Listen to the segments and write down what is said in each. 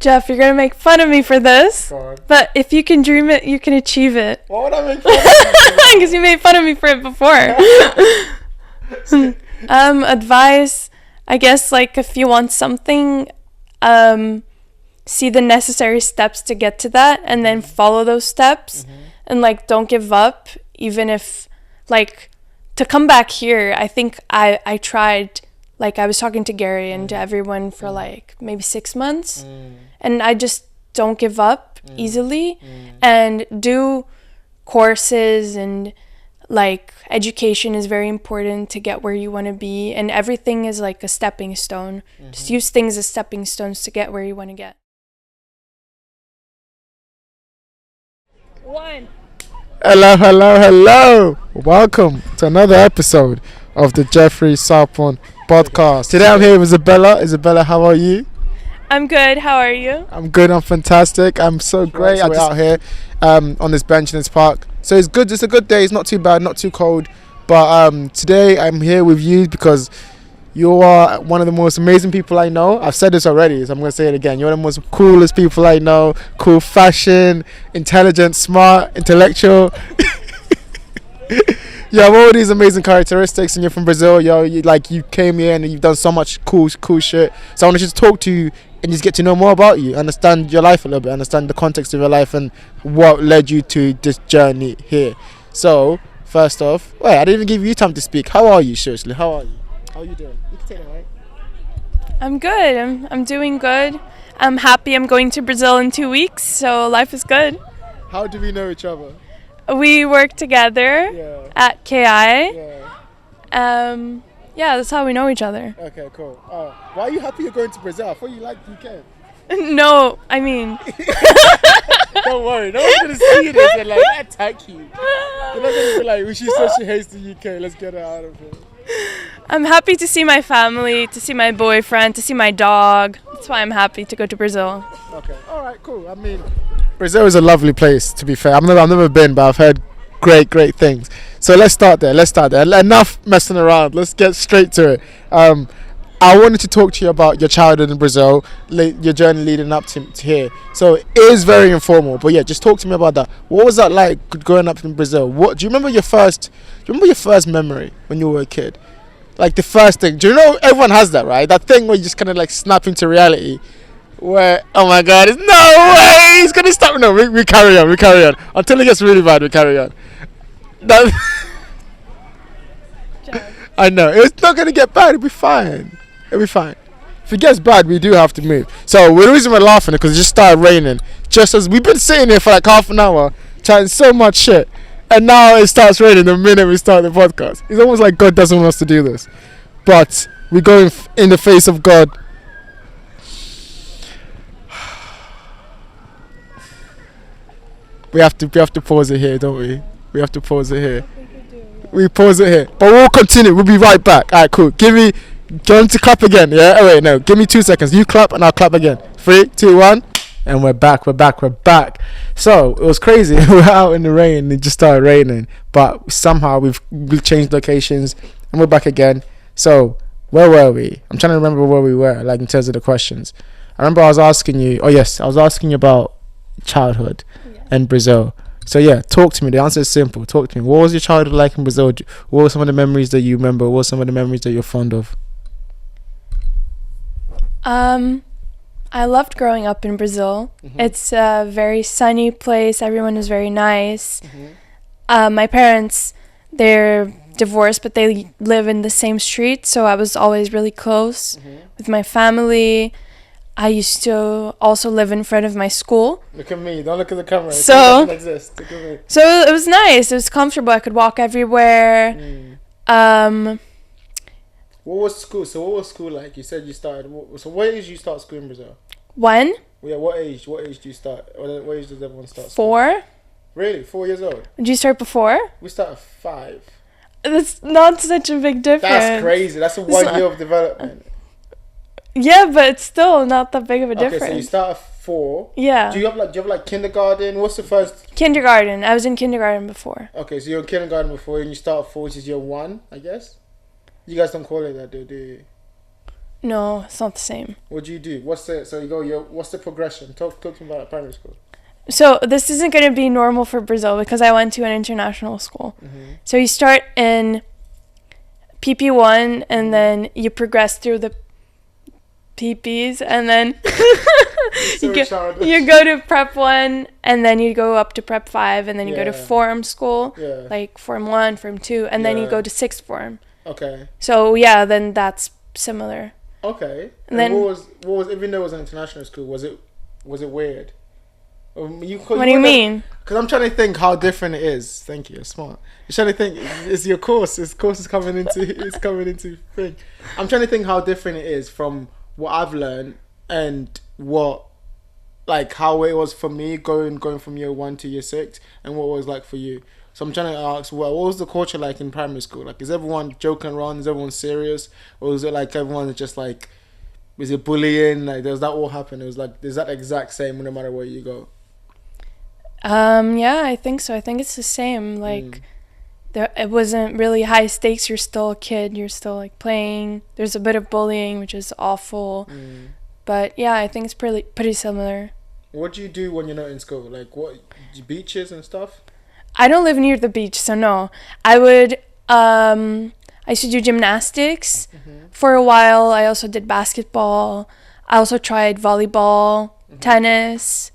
Jeff, you're gonna make fun of me for this, but if you can dream it, you can achieve it. Why would I make fun of you? Because you made fun of me for it before. Advice, I guess, like, if you want something, see the necessary steps to get to that, and then follow those steps, and, like, don't give up, even if, like, to come back here, I think I tried, like, I was talking to Gary and to everyone for, like, maybe 6 months, and I just don't give up easily, and do courses, and, like, education is very important to get where you want to be, and everything is like a stepping stone. Just use things as stepping stones to get where you want to get. One. Hello. Welcome to another episode of the Jeoffrey Sarpong podcast. Today I'm here with Isabela. Isabela, how are you? I'm good. How are you? I'm good. I'm fantastic. I'm so great. We're out here on this bench in this park. So it's good. It's a good day. It's not too bad, not too cold. But today I'm here with you because you are one of the most amazing people I know. I've said this already, so I'm going to say it again. You're the most coolest people I know. Cool fashion, intelligent, smart, intellectual. You have all these amazing characteristics, and you're from Brazil. You came here and you've done so much cool shit. So I want to just talk to you and just get to know more about you, understand your life a little bit, understand the context of your life and what led you to this journey here. So first off, wait, I didn't even give you time to speak. How are you? Seriously, how are you? How are you doing? You can take it, right? I'm good. I'm doing good. I'm happy. I'm going to Brazil in 2 weeks, so life is good. How do we know each other? We work together at KI. Yeah, that's how we know each other. Okay, cool. Why are you happy you're going to Brazil? I thought you liked UK. No, I mean... Don't worry, no one's going to see this and like attack you. They're not going to be like, she said she hates the UK, let's get her out of here. I'm happy to see my family, to see my boyfriend, to see my dog. That's why I'm happy to go to Brazil. Okay, alright, cool. I mean, Brazil is a lovely place, to be fair. I've never been, but I've heard great things. So let's start there. Enough messing around. Let's get straight to it. I wanted to talk to you about your childhood in Brazil, your journey leading up to here. So it is very informal, but yeah, just talk to me about that. What was that like growing up in Brazil? Do you remember your first memory when you were a kid? Like the first thing. Do you know everyone has that, right? That thing where you just kind of like snap into reality. Where, oh my God, no way, he's gonna stop. No, we carry on. Until it gets really bad, we carry on. I know, it's not gonna get bad, it'll be fine. If it gets bad, we do have to move. So the reason we're laughing is because it just started raining. Just as we've been sitting here for like half an hour, chatting so much shit, and now it starts raining the minute we start the podcast. It's almost like God doesn't want us to do this. But we're going in the face of God. We have to pause it here, don't we? We have to pause it here. We pause it here. But we'll continue. We'll be right back. Alright, cool. Do you want to clap again? Yeah? Oh wait, no. Give me 2 seconds. You clap and I'll clap again. 3, 2, 1. And we're back. So, it was crazy. We were out in the rain and it just started raining. But somehow we've changed locations and we're back again. So, where were we? I'm trying to remember where we were, like in terms of the questions. I remember I was asking you about childhood in Brazil. So yeah, talk to me. The answer is simple. Talk to me. What was your childhood like in Brazil? What were some of the memories that you remember? What were some of the memories that you're fond of? I loved growing up in Brazil. It's a very sunny place. Everyone is very nice. My parents, they're divorced, but they live in the same street, so I was always really close with my family. I used to also live in front of my school. Look at me. Don't look at the camera. So, it doesn't exist. Look at me. So it was nice. It was comfortable. I could walk everywhere. What was school? So what was school like? You said you started. So what age did you start school in Brazil? When? Yeah, what age? What age do you start? What age does everyone start school? 4. Really? 4 years old? Did you start before? We start at 5. That's not such a big difference. That's crazy. That's a 1 year of development. Yeah, but it's still not that big of a difference. Okay, so you start at 4. Yeah. Do you have kindergarten? What's the first? Kindergarten. I was in kindergarten before. Okay, so you're in kindergarten before and you start at 4, which is year 1, I guess? You guys don't call it that, do you? No, it's not the same. What do you do? What's the progression? Talk to me about primary school. So this isn't going to be normal for Brazil because I went to an international school. Mm-hmm. So you start in PP1 and then you progress through the PPs and then you go to Prep 1 and then you go up to Prep 5 and then you go to Form school, like Form 1, Form 2, and then you go to 6th Form. Okay. So yeah, then that's similar. Okay. And then what was even though it was an international school, was it weird? What do you mean? Because I'm trying to think how different it is. Thank you, you're smart. You're trying to think, it's your course. This course is coming into thing. I'm trying to think how different it is from what I've learned and how it was for me going from year 1 to year 6 and what it was like for you. So I'm trying to ask, what was the culture like in primary school? Like, is everyone joking around? Is everyone serious? Or is it like everyone just like, is it bullying? Like, does that all happen? It was like, is that exact same no matter where you go? Yeah, I think so. I think it's the same. Like, it wasn't really high stakes. You're still a kid. You're still like playing. There's a bit of bullying, which is awful. But yeah, I think it's pretty similar. What do you do when you're not in school? Like, what, beaches and stuff? I don't live near the beach, so no. I used to do gymnastics for a while. I also did basketball. I also tried volleyball, tennis.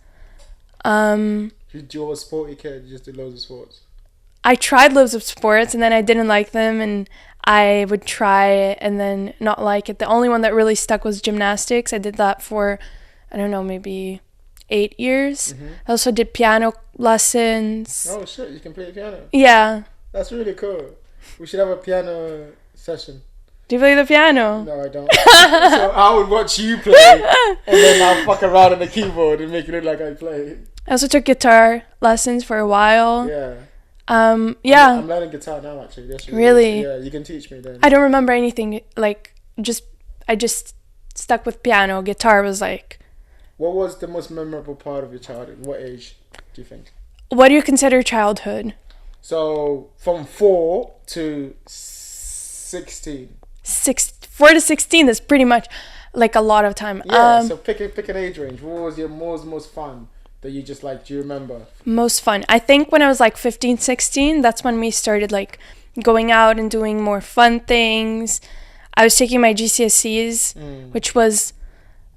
You were a sporty kid. You just did loads of sports. I tried loads of sports and then I didn't like them and I would try it and then not like it. The only one that really stuck was gymnastics. I did that for, I don't know, maybe 8 years. I also did piano lessons. Oh shit, you can play the piano? Yeah. That's really cool. We should have a piano session. Do you play the piano? No, I don't. So I would watch you play and then I'll fuck around on the keyboard and make it look like I play. I also took guitar lessons for a while. Yeah. Yeah. I'm learning guitar now actually. Really? Yeah, you can teach me then. I don't remember anything. Like, I just stuck with piano. Guitar was like... What was the most memorable part of your childhood? What age do you think? What do you consider childhood? So, from 4 to 16. 4 to 16, that's pretty much like a lot of time. Yeah, so pick an age range. What was your most fun that you just like, do you remember? Most fun. I think when I was like 15, 16, that's when we started like going out and doing more fun things. I was taking my GCSEs, which was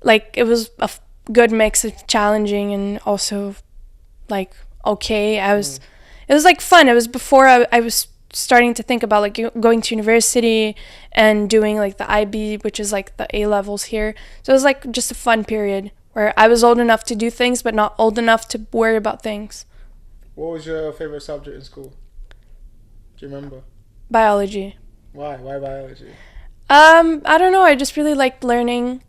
like, it was a good mix of challenging and also like okay. It was like fun. It was before I was starting to think about like going to university and doing like the IB, which is like the A levels here. So it was like just a fun period where I was old enough to do things but not old enough to worry about things. What was your favorite subject in school? Do you remember? Biology. Why biology? I don't know. I just really liked learning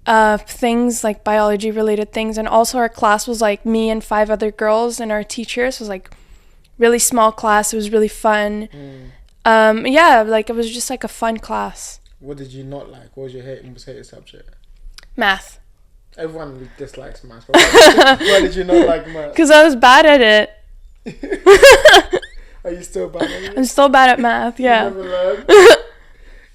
things like biology related things, and also our class was like me and 5 other girls, and our teachers was like really small class. It was really fun. Yeah, like it was just like a fun class. What did you not like? What was your most hated subject? Math. Everyone dislikes math. Why did you not like math? Because I was bad at it. Are you still bad at it? I'm still bad at math, yeah. You never learned?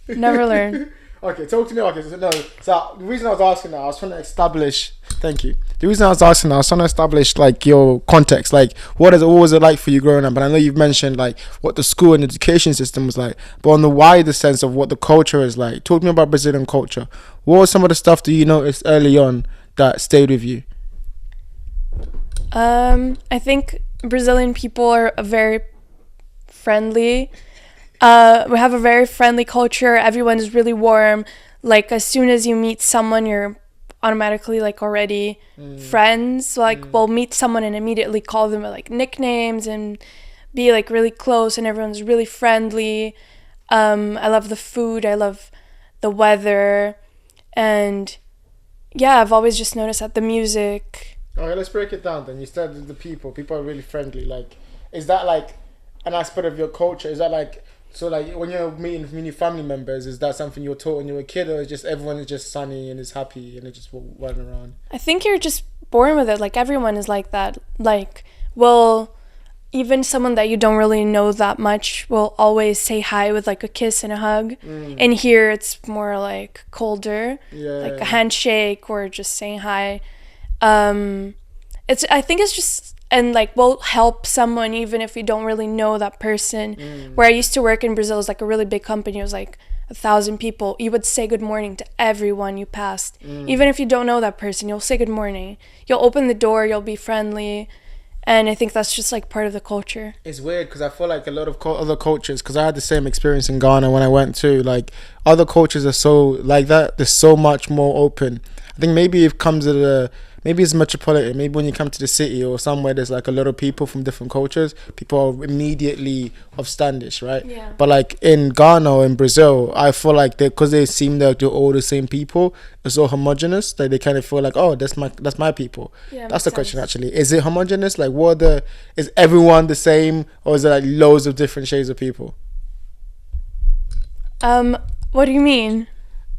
Never learned. Okay, talk to me. Okay, so the reason I was asking that, I was trying to establish. Thank you. The reason I was asking that, I was trying to establish like your context, like what was it like for you growing up? And I know you've mentioned like what the school and education system was like, but on the wider sense of what the culture is like, talk to me about Brazilian culture. What was some of the stuff that you noticed early on that stayed with you? I think Brazilian people are very friendly. We have a very friendly culture. Everyone is really warm. Like as soon as you meet someone, you're automatically like already friends. Like we'll meet someone and immediately call them like nicknames and be like really close, and everyone's really friendly. I love the food. I love the weather, and yeah, I've always just noticed that the music. Okay, let's break it down then. You started the people. People are really friendly. Like, is that like an aspect of your culture? Is that like, so like when you're meeting your family members, is that something you were taught when you were a kid, or is just everyone is just sunny and is happy and they just running around? I think you're just born with it. Like everyone is like that. Like, well, even someone that you don't really know that much will always say hi with like a kiss and a hug. And here it's more like colder, like a handshake or just saying hi. I think it's just, and like we'll help someone even if you don't really know that person. Where I used to work in Brazil, it was like a really big company. It was like 1,000 people. You would say good morning to everyone you passed. Even if you don't know that person, you'll say good morning. You'll open the door, you'll be friendly. And I think that's just like part of the culture. It's weird because I feel like a lot of other cultures, because I had the same experience in Ghana when I went to, like, other cultures are so like that. They're so much more open. I think maybe it comes to maybe it's metropolitan. Maybe when you come to the city or somewhere there's like a lot of people from different cultures, people are immediately upstandish, right? Yeah. But like in Ghana or in Brazil, I feel like because they seem like they're all the same people, it's all homogenous. Like they kind of feel like, oh, that's my people. Yeah, that's the question actually. Is it homogenous? Like is everyone the same, or is there like loads of different shades of people? What do you mean?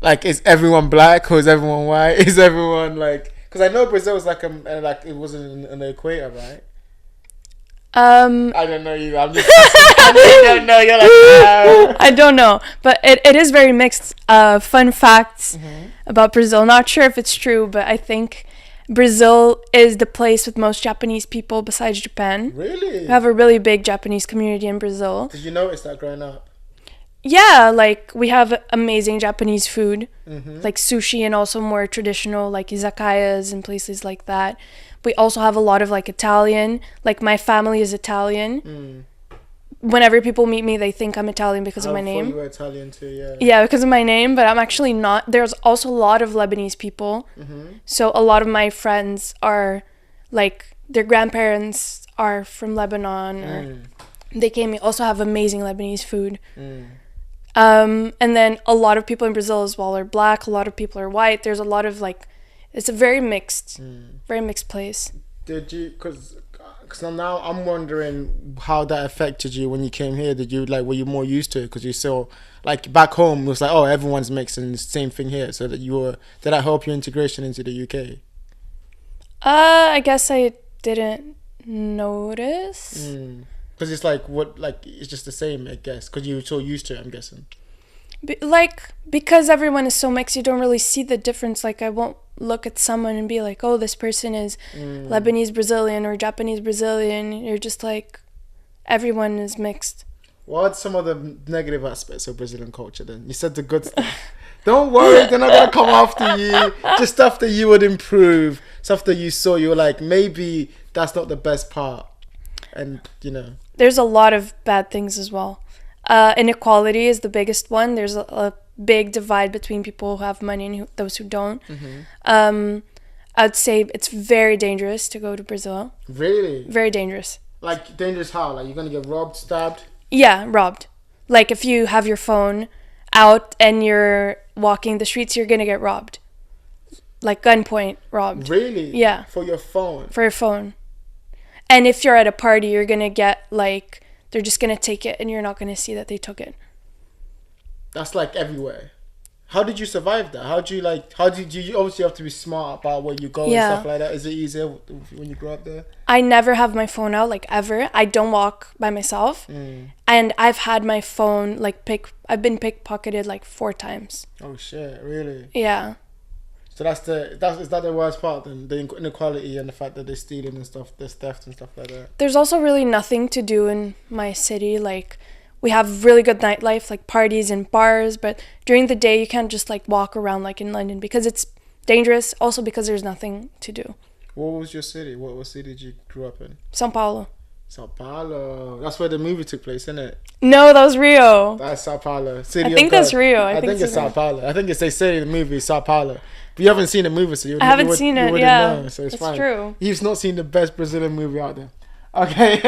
Like, is everyone black or is everyone white? Is everyone like? Because I know Brazil is like it wasn't an equator, right? I don't know you. I'm just. I don't know. You're like. I don't know, but it is very mixed. Fun facts about Brazil. Not sure if it's true, but I think Brazil is the place with most Japanese people besides Japan. Really? We have a really big Japanese community in Brazil. Did you notice that growing up? Yeah, like we have amazing Japanese food, like sushi, and also more traditional like izakayas and places like that. We also have a lot of like Italian, like my family is Italian. Whenever people meet me, they think I'm Italian because of my name. You were Italian too, yeah. Yeah, because of my name, but I'm actually not. There's also a lot of Lebanese people. So a lot of my friends are like, their grandparents are from Lebanon, or they came. We also have amazing Lebanese food. And then a lot of people in Brazil as well are black. A lot of people are white. There's a lot of like, it's a very mixed place. Did you, because now I'm wondering how that affected you when you came here. Did you like, were you more used to it? Because you saw, like back home, it was like, oh, everyone's mixed and it's the same thing here. So that did that help your integration into the UK? I guess I didn't notice. Because it's like, it's just the same, I guess, because you're so used to it, I'm guessing. Because everyone is so mixed, you don't really see the difference. Like, I won't look at someone and be like, oh, this person is Lebanese Brazilian or Japanese Brazilian. You're just like, everyone is mixed. What are some of the negative aspects of Brazilian culture then? You said the good stuff. Don't worry, they're not going to come after you. Just stuff that you would improve, stuff that you saw, you were like, maybe that's not the best part. And, there's a lot of bad things as well. Inequality is the biggest one. There's a big divide between people who have money and those who don't. I'd say it's very dangerous to go to Brazil. Really? Very dangerous. Like, dangerous how? Like, you're going to get robbed, stabbed? Yeah, robbed. Like, if you have your phone out and you're walking the streets, you're going to get robbed. Like, gunpoint robbed. Really? Yeah. For your phone? For your phone. And if you're at a party, you're going to get, like, they're just going to take it and you're not going to see that they took it. That's, like, everywhere. How did you survive that? You obviously have to be smart about where you go and stuff like that. Is it easier when you grow up there? I never have my phone out, like, ever. I don't walk by myself. And I've had my phone, like, I've been pickpocketed, like, 4 times. Oh, shit. Really? Yeah. So is that the worst part then? The inequality and the fact that they're stealing and stuff, there's theft and stuff like that? There's also really nothing to do in my city. Like, we have really good nightlife, like parties and bars, but during the day you can't just like walk around like in London because it's dangerous. Also because there's nothing to do. What was your city? What city did you grow up in? São Paulo. São Paulo. That's where the movie took place, isn't it? No, that was Rio. That's São Paulo. I think that's Rio. I think it's São Paulo. I think they say in the movie São Paulo. But you haven't seen the movie, so I haven't seen it. Yeah, know, so it's that's fine. true. You've not seen the best Brazilian movie out there. Okay.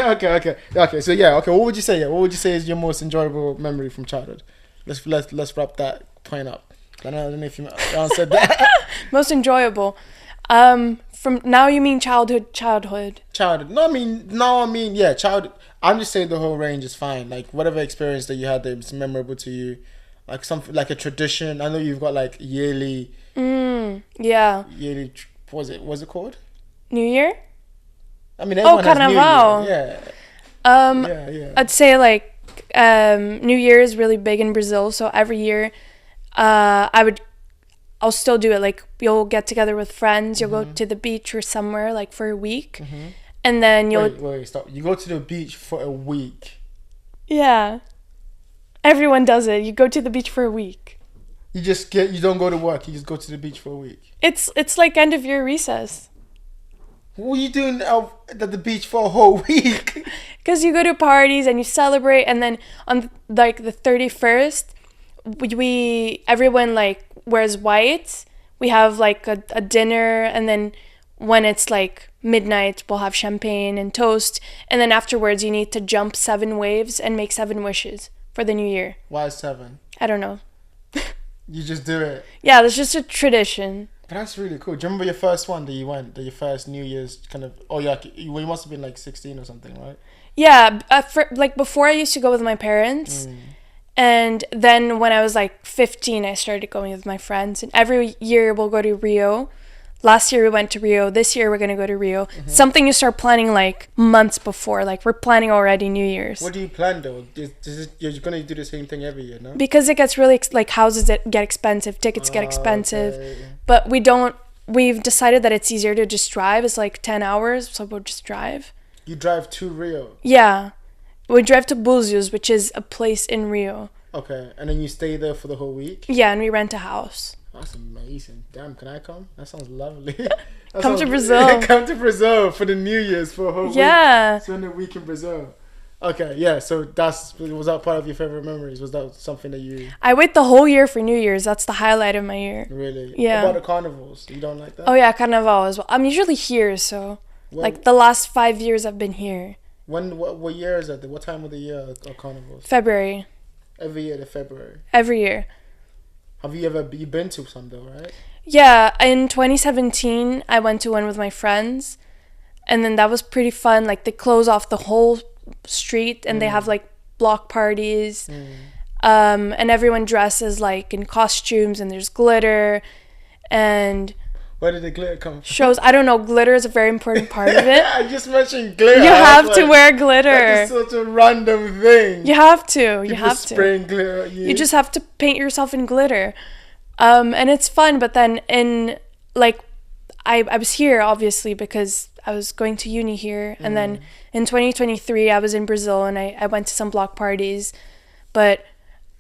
So yeah, okay. What would you say? Yeah, what would you say is your most enjoyable memory from childhood? Let's wrap that point up. I don't know if you answered that. Most enjoyable. From now you mean childhood. Childhood. No, I mean yeah, childhood. I'm just saying the whole range is fine. Like whatever experience that you had that was memorable to you, like something like a tradition. I know you've got like yearly. Yeah. Yearly. What's it called? New Year. I mean, everyone has Carnaval. New Year. Yeah. I'd say like New Year is really big in Brazil, so every year I'll still do it. Like, you'll get together with friends, you'll go to the beach or somewhere like for a week, and then you'll wait, stop. You go to the beach for a week? Yeah, everyone does it. You go to the beach for a week. You don't go to work, you just go to the beach for a week? It's like end of year recess. What are you doing at the beach for a whole week? Because you go to parties and you celebrate, and then on like the 31st, everyone like wears white. We have like a dinner, and then when it's like midnight, we'll have champagne and toast, and then afterwards you need to jump 7 waves and make 7 wishes for the new year. Why 7? I don't know. You just do it? Yeah, that's just a tradition. But that's really cool. Do you remember your first one that you went? Your first New Year's kind of... Oh, yeah. You must have been like 16 or something, right? Yeah. Before I used to go with my parents. And then when I was like 15, I started going with my friends. And every year we'll go to Rio. Last year we went to Rio. This year we're going to go to Rio. Something you start planning like months before. Like, we're planning already New Year's. What do you plan though? You're going to do the same thing every year, no? Because it gets really, like, houses get expensive. Tickets get expensive. Okay. But we've decided that it's easier to just drive. It's like 10 hours, so we'll just drive. You drive to Rio? Yeah. We drive to Búzios, which is a place in Rio. Okay. And then you stay there for the whole week? Yeah, and we rent a house. That's amazing. Damn, can I come? That sounds lovely. Come to Brazil. Come to Brazil for the New Year's for a whole week. Yeah. Spend a week in Brazil. Okay, yeah. So was that part of your favorite memories? Was that something that you... I wait the whole year for New Year's. That's the highlight of my year. Really? Yeah. What about the carnivals? You don't like that? Oh yeah, carnival as well. I'm usually here, so like the last 5 years I've been here. What year is that? What time of the year are carnivals? February. Every year, the February. Every year. Have you been to some though, right? Yeah, in 2017 I went to one with my friends, and then that was pretty fun. Like, they close off the whole street and they have like block parties, and everyone dresses like in costumes, and there's glitter, and where did the glitter come from? Shows. I don't know. Glitter is a very important part of it. I just mentioned glitter. You have to wear glitter. That's such a random thing. You have to. You have to. Spraying glitter at you. You just have to paint yourself in glitter, and it's fun. But then I was here obviously because I was going to uni here, and then in 2023 I was in Brazil, and I went to some block parties, but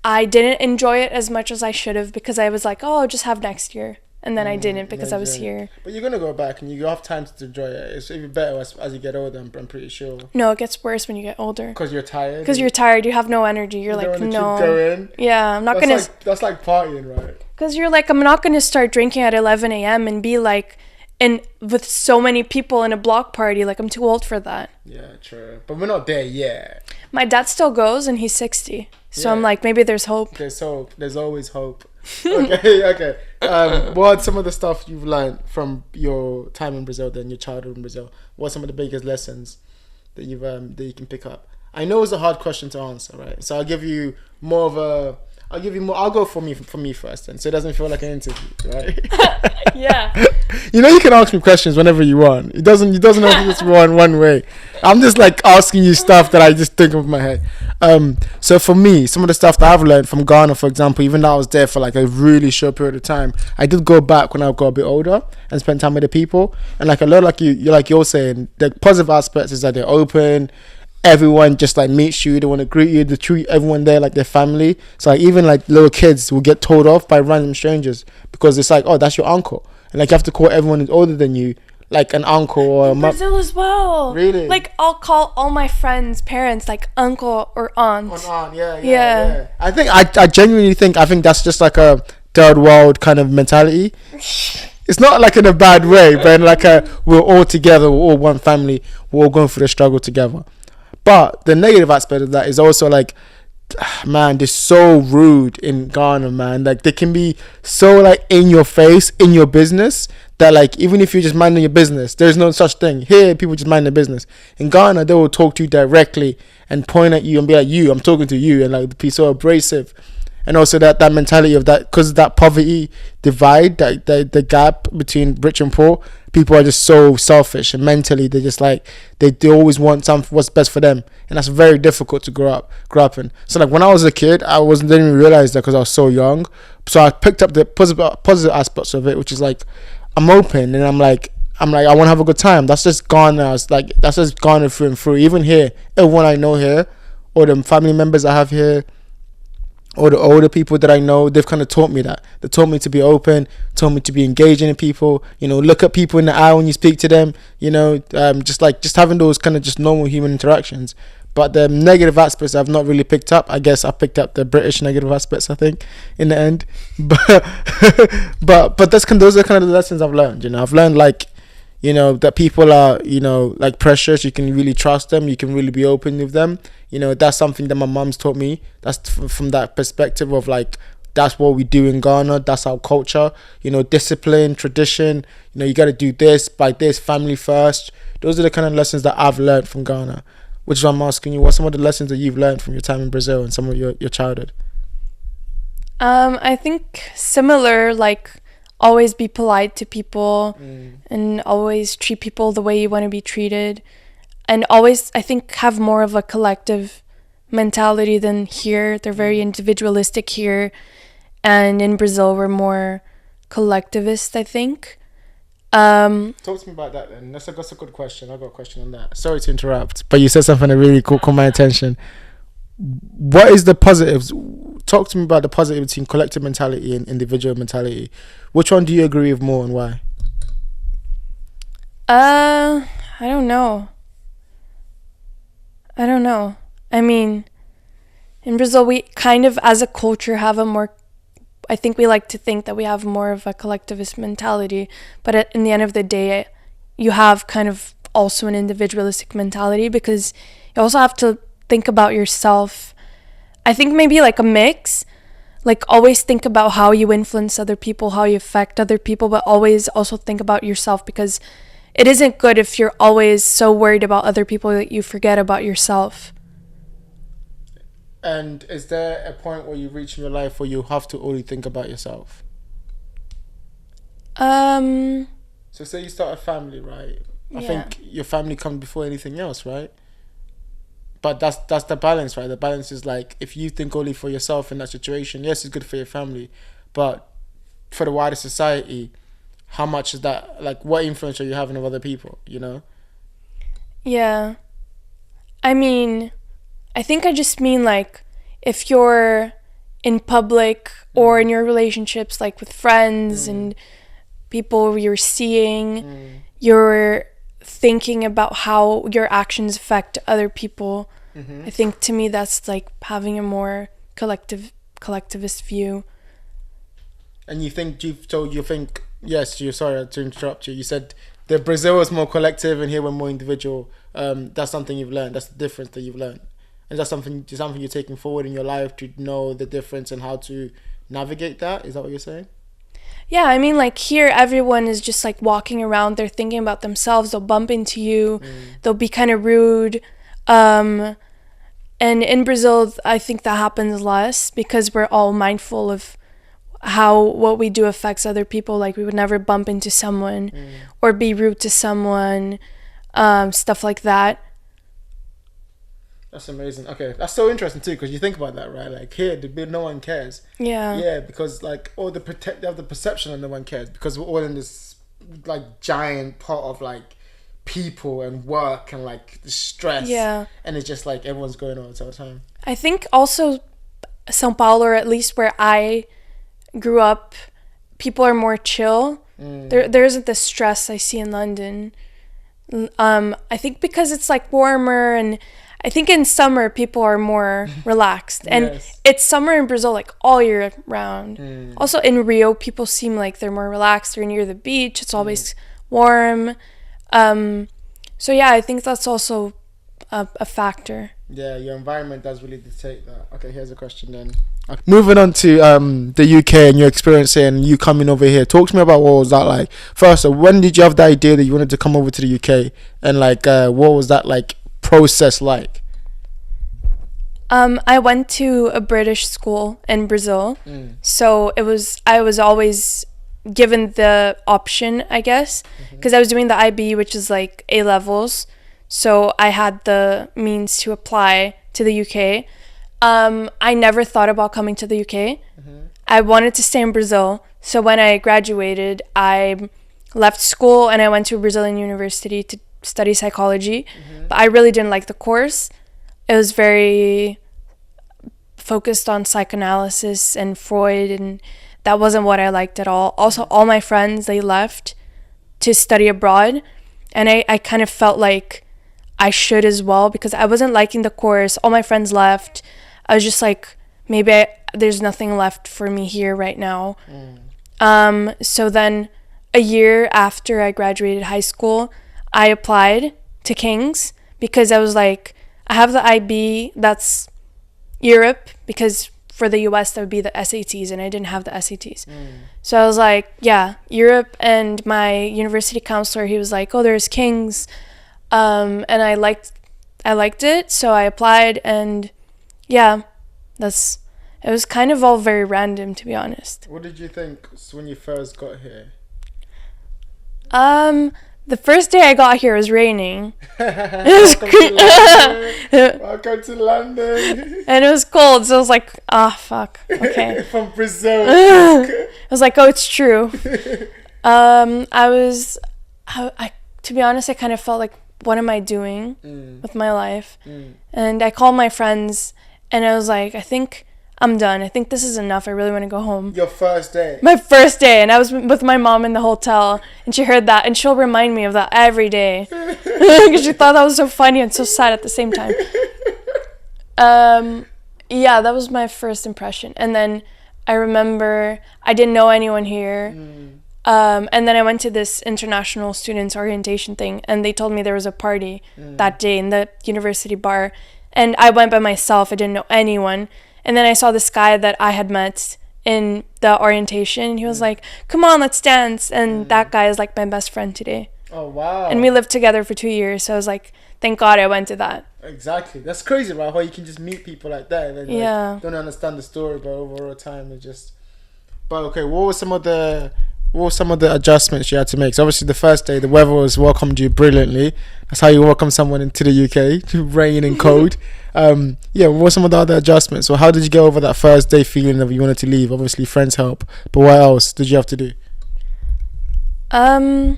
I didn't enjoy it as much as I should have because I was like, oh, I'll just have next year. And then I didn't because I was here. But you're going to go back and you have time to enjoy it. It's even better as you get older, I'm pretty sure. No, it gets worse when you get older. Because you're tired? Because you're tired. You have no energy. You're like, no. Keep going. Yeah, I'm not going to... That's like partying, right? Because you're like, I'm not going to start drinking at 11 a.m. and be like... And with so many people in a block party, like, I'm too old for that. Yeah, true. But we're not there yet. My dad still goes and he's 60. So I'm like, maybe there's hope. There's hope. There's always hope. Okay. What are some of the stuff you've learned from your time in Brazil, then your childhood in Brazil? What are some of the biggest lessons that you can pick up? I know it's a hard question to answer, right? So I'll give you more. I'll go for me first, then, so it doesn't feel like an interview, right? Yeah. You know, you can ask me questions whenever you want. It doesn't have to just be one way. I'm just like asking you stuff that I just think of in my head. So for me, some of the stuff that I've learned from Ghana, for example, even though I was there for like a really short period of time, I did go back when I got a bit older and spend time with the people. And like a lot, like you're saying, the positive aspects is that they're open. Everyone just like meets you, they want to greet you, they treat everyone there like their family. So like even like little kids will get told off by random strangers because it's like, oh, that's your uncle, and like you have to call everyone who's older than you like an uncle or a Brazil as well. Really? Like, I'll call all my friends' parents like uncle or aunt. Yeah. I think I genuinely think that's just like a third world kind of mentality. It's not like in a bad way, but in like we're all together, we're all one family, we're all going through the struggle together. But the negative aspect of that is also like, man, they're so rude in Ghana, man. Like, they can be so like in your face, in your business, that like even if you're just minding your business, there's no such thing. Here, people just mind their business. In Ghana, they will talk to you directly and point at you and be like, I'm talking to you, and like be so abrasive. And also that mentality of that, because that poverty divide, that the gap between rich and poor, people are just so selfish, and mentally they're just like they always want something what's best for them, and that's very difficult to grow up in. So like when I was a kid, didn't even realize that because I was so young. So I picked up the positive aspects of it, which is like I'm open, and I'm like I want to have a good time. That's just gone now. It's like that's just gone through and through. Even here, everyone I know here, or the family members I have here, or the older people that I know, they've kind of taught me that. They taught me to be open, taught me to be engaging in people, look at people in the eye when you speak to them, just having those kind of just normal human interactions. But the negative aspects I've not really picked up. I guess I picked up the British negative aspects, I think, in the end. But those are kind of the lessons I've learned. I've learned that people are, like precious. You can really trust them. You can really be open with them. That's something that my mom's taught me. That's from that perspective of like, that's what we do in Ghana. That's our culture. Discipline, tradition. You got to do this, by this, family first. Those are the kind of lessons that I've learned from Ghana. Which is why I'm asking you, what are some of the lessons that you've learned from your time in Brazil and some of your childhood? I think similar, like always be polite to people and always treat people the way you want to be treated. And always, I think, have more of a collective mentality than here. They're very individualistic here. And in Brazil, we're more collectivist, I think. Talk to me about that then. That's a good question. I've got a question on that. Sorry to interrupt, but you said something that really caught my attention. What is the positives? Talk to me about the positive between collective mentality and individual mentality. Which one do you agree with more, and why? I don't know. I mean, in Brazil, we kind of, as a culture, have a more, I think we like to think that we have more of a collectivist mentality, but in the end of the day, you have kind of also an individualistic mentality, because you also have to think about yourself. I think maybe like a mix, like always think about how you influence other people, how you affect other people, but always also think about yourself, because it isn't good if you're always so worried about other people that you forget about yourself. And is there a point where you reach in your life where you have to only think about yourself? So say you start a family, right? I think your family comes before anything else, right? But that's the balance, right? The balance is like, if you think only for yourself in that situation, yes, it's good for your family, but for the wider society, how much is that, like, what influence are you having on other people, Yeah. I mean, I think I just mean like, if you're in public or in your relationships, like with friends and people you're seeing, you're thinking about how your actions affect other people. I think to me that's like having a more collectivist view. And you think, yes, you're sorry to interrupt you. You said that Brazil is more collective and here we're more individual. That's something you've learned. That's the difference that you've learned. Is that something you're taking forward in your life, to know the difference and how to navigate that? Is that what you're saying? Yeah, I mean, like here, everyone is just like walking around. They're thinking about themselves. They'll bump into you. They'll be kind of rude. And in Brazil, I think that happens less, because we're all mindful of how what we do affects other people. Like we would never bump into someone or be rude to someone, stuff like that. That's amazing. Okay, that's so interesting too, because you think about that, right? Like here, no one cares. Yeah, because like they have the perception that no one cares, because we're all in this like giant pot of like people and work and like stress. Yeah. And it's just like everyone's going on all the time. I think also São Paulo, or at least where I grew up, people are more chill. There isn't the stress I see in London. I think because it's like warmer, and I think in summer people are more relaxed. And it's summer in Brazil like all year round. Also in Rio, people seem like they're more relaxed. They're near the beach. It's always warm. So yeah, I think that's also a factor. Yeah, your environment does really dictate that. Okay, here's a question then. Okay. Moving on to the UK and your experience here and you coming over here. Talk to me about what was that like. First, when did you have the idea that you wanted to come over to the UK? And like, what was that like process like? I went to a British school in Brazil. So I was always given the option, I guess, because I was doing the IB, which is like A levels. So I had the means to apply to the UK. I never thought about coming to the UK. I wanted to stay in Brazil. So when I graduated, I left school and I went to a Brazilian university to study psychology. But I really didn't like the course. It was very focused on psychoanalysis and Freud, and that wasn't what I liked at all. Also, all my friends, they left to study abroad, and I kind of felt like I should as well, because I wasn't liking the course. All my friends left. I was just like, maybe there's nothing left for me here right now. So then a year after I graduated high school, I applied to King's, because I was like, I have the IB, that's Europe, because for the US that would be the SATs, and I didn't have the SATs. So I was like, yeah, Europe. And my university counselor, he was like, oh, there's King's, and I liked it, so I applied. And yeah, it was kind of all very random, to be honest. What did you think when you first got here? The first day I got here, it was raining. Welcome to London. And it was cold, so I was like, fuck, okay. From Brazil. I was like, oh, it's true. I to be honest, I kind of felt like, what am I doing with my life? And I called my friends, and I was like, I think I'm done. I think this is enough. I really want to go home. Your first day? My first day. And I was with my mom in the hotel, and she heard that, and she'll remind me of that every day. Because she thought that was so funny and so sad at the same time. Yeah, that was my first impression. And then I remember I didn't know anyone here. And then I went to this international students orientation thing, and they told me there was a party that day in the university bar. And I went by myself. I didn't know anyone. And then I saw this guy that I had met in the orientation, and he was like, come on, let's dance. And that guy is like my best friend today. Oh, wow. And we lived together for 2 years. So I was like, thank God I went to that. Exactly. That's crazy, right? How you can just meet people like that and then don't understand the story, but over time it just... But okay, what were some of the adjustments you had to make? So obviously the first day, the weather was welcomed you brilliantly. That's how you welcome someone into the UK, to rain and cold. What were some of the other adjustments? So how did you get over that first day feeling of you wanted to leave? Obviously friends help, but what else did you have to do? So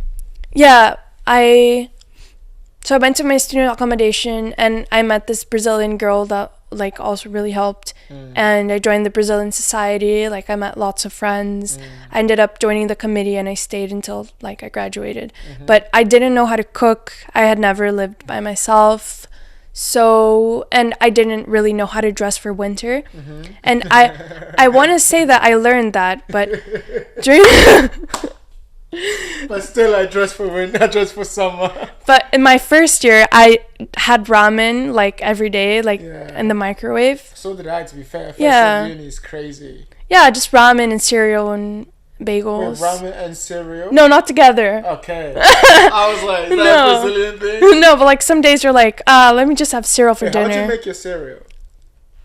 I went to my student accommodation, and I met this Brazilian girl that like also really helped. And I joined the Brazilian society. Like, I met lots of friends. I ended up joining the committee, and I stayed until like I graduated. But I didn't know how to cook. I had never lived by myself. So, and I didn't really know how to dress for winter. And I want to say that I learned that, but during but still I dress for winter, I dress for summer. But in my first year, I had ramen like every day, like in the microwave. So did I, to be fair. First year uni is crazy. Yeah, just ramen and cereal and bagels. Wait, ramen and cereal? No, not together. Okay. I was like, is that a Brazilian thing? No, but like some days you're like, let me just have cereal for dinner. How do you make your cereal?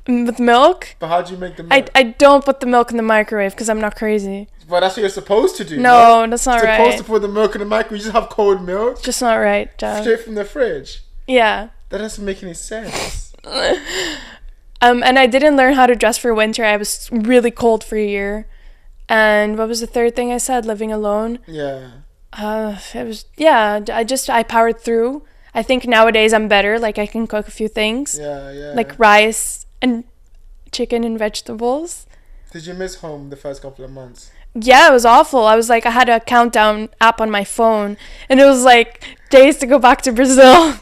With milk? But how do you make the milk? I don't put the milk in the microwave because I'm not crazy. But that's what you're supposed to do. No, that's not right. You're supposed to put the milk in the microwave. You just have cold milk. It's just not right, Jeff. Straight from the fridge. Yeah. That doesn't make any sense. And I didn't learn how to dress for winter. I was really cold for a year. And what was the third thing I said? Living alone. Yeah. It was, I powered through. I think nowadays I'm better. Like, I can cook a few things. Yeah. Like rice and chicken and vegetables. Did you miss home the first couple of months? Yeah, it was awful. I had a countdown app on my phone, and it was like days to go back to Brazil.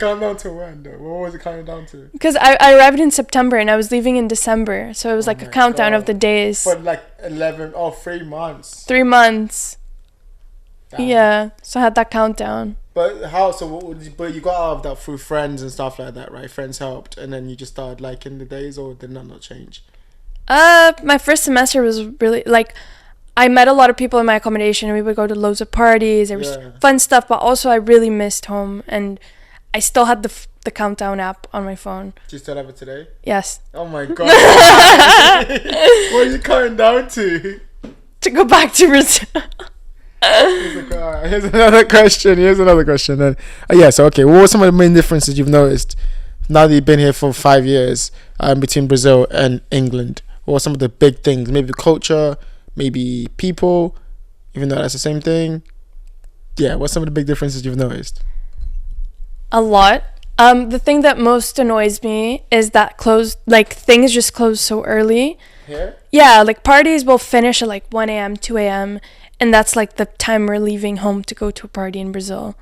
Countdown to when though? What was it counting down to? Because I arrived in September and I was leaving in December, so it was like a countdown of the days. For like 3 months. 3 months. Damn. Yeah, so I had that countdown. But how? So but you got out of that through friends and stuff like that, right? Friends helped, and then you just started liking the days, or did that not change? My first semester was really like, I met a lot of people in my accommodation, and we would go to loads of parties. There was fun stuff, but also I really missed home, and I still had the countdown app on my phone. Do you still have it today? Yes. Oh my god. What are you counting down to? To go back to Brazil. Here's another question. Then, so okay. What were some of the main differences you've noticed now that you've been here for 5 years between Brazil and England? What were some of the big things? Maybe culture, maybe people, even though that's the same thing. Yeah, what's some of the big differences you've noticed? A lot. The thing that most annoys me is that things just close so early. Here? Yeah, like parties will finish at like 1 a.m., 2 a.m., and that's like the time we're leaving home to go to a party in Brazil.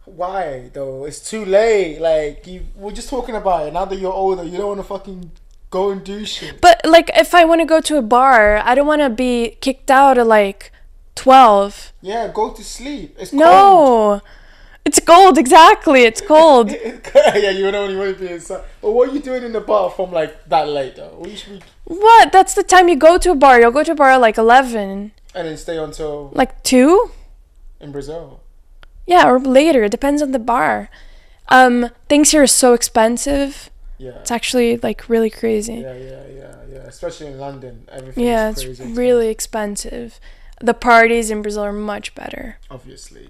Why though? It's too late. Like we're just talking about it. Now that you're older, you don't want to fucking go and do shit. But like, if I want to go to a bar, I don't want to be kicked out at like 12. Yeah, go to sleep. It's cold. No, it's cold. Exactly, it's cold. Yeah, you don't even want to be inside. But what are you doing in the bar from like that late though? What? That's the time you go to a bar. You'll go to a bar at like 11. And then stay until like 2 in Brazil. Yeah, or later. It depends on the bar. Things here are so expensive. Yeah. It's actually like really crazy. Yeah. Especially in London, everything's crazy. It's really expensive. The parties in Brazil are much better. Obviously.